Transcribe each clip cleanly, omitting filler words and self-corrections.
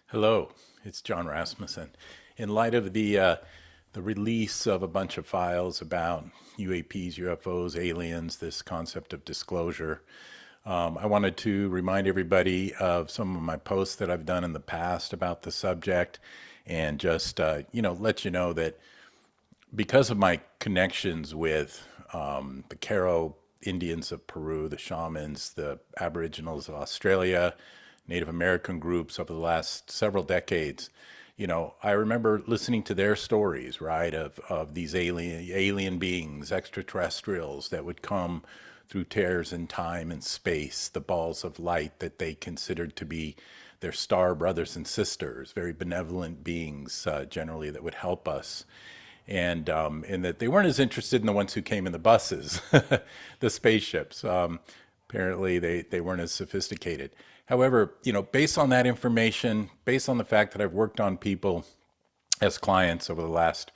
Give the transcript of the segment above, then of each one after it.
Hello, it's Jon Rasmussen. In light of the release of a bunch of files about UAPs, UFOs, aliens, this concept of disclosure, I wanted to remind everybody of some of my posts that I've done in the past about the subject, and just let you know that because of my connections with the Caro Indians of Peru, the shamans, the Aboriginals of Australia, Native American groups over the last several decades, I remember listening to their stories, right, of these alien beings, extraterrestrials that would come through tears in time and space, the balls of light that they considered to be their star brothers and sisters, very benevolent beings, generally, that would help us, and that they weren't as interested in the ones who came in the buses, the spaceships. Apparently, they weren't as sophisticated. However, based on that information, based on the fact that I've worked on people as clients over the last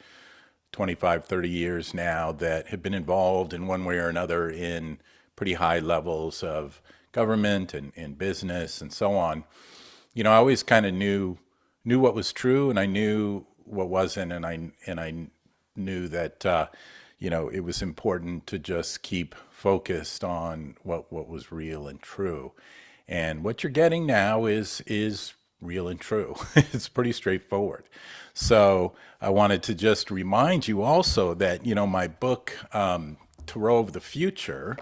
25, 30 years now that have been involved in one way or another in pretty high levels of government and business and so on, I always kind of knew what was true, and I knew what wasn't, and I knew that it was important to just keep focused on what was real and true. And what you're getting now is real and true. It's pretty straightforward. So I wanted to just remind you also that my book, Tarot of the Future,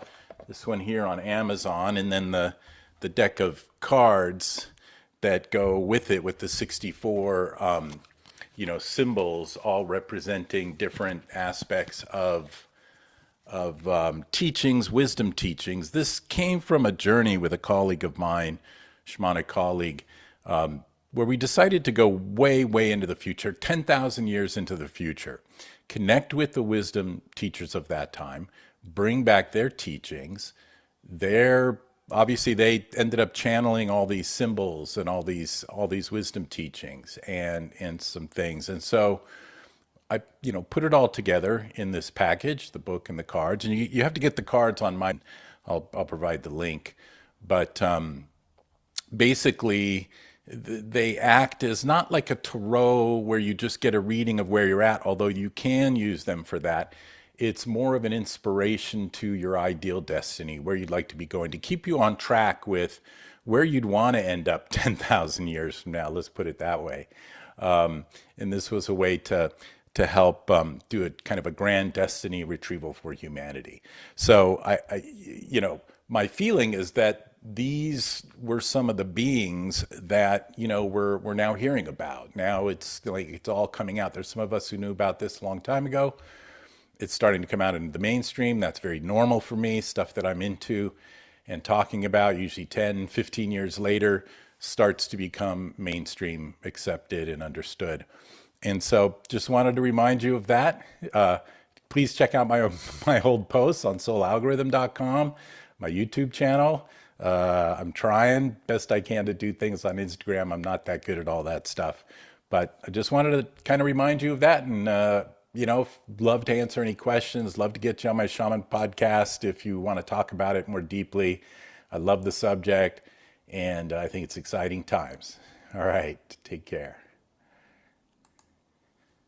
this one here on Amazon, and then the deck of cards that go with it, with the 64 symbols, all representing different aspects of teachings, wisdom teachings. This came from a journey with a colleague of mine, shamanic colleague, where we decided to go way, way into the future, 10,000 years into the future, connect with the wisdom teachers of that time, bring back their teachings. Obviously, they ended up channeling all these symbols and all these wisdom teachings and some things. And so I, put it all together in this package, the book and the cards. And you have to get the cards on my, I'll provide the link. But basically, they act as not like a tarot where you just get a reading of where you're at, although you can use them for that. It's more of an inspiration to your ideal destiny, where you'd like to be going, to keep you on track with where you'd want to end up 10,000 years from now. Let's put it that way. And this was a way to help do a kind of a grand destiny retrieval for humanity. So my feeling is that these were some of the beings that we're now hearing about. Now it's like it's all coming out. There's some of us who knew about this a long time ago. It's starting to come out into the mainstream. That's very normal for me. Stuff that I'm into and talking about, usually 10, 15 years later, starts to become mainstream, accepted, and understood. And so just wanted to remind you of that. Please check out my old posts on soulalgorithm.com, my YouTube channel. I'm trying best I can to do things on Instagram. I'm not that good at all that stuff. But I just wanted to kind of remind you of that, and love to answer any questions. Love to get you on my Shaman podcast if you want to talk about it more deeply. I love the subject, and I think it's exciting times. All right, take care.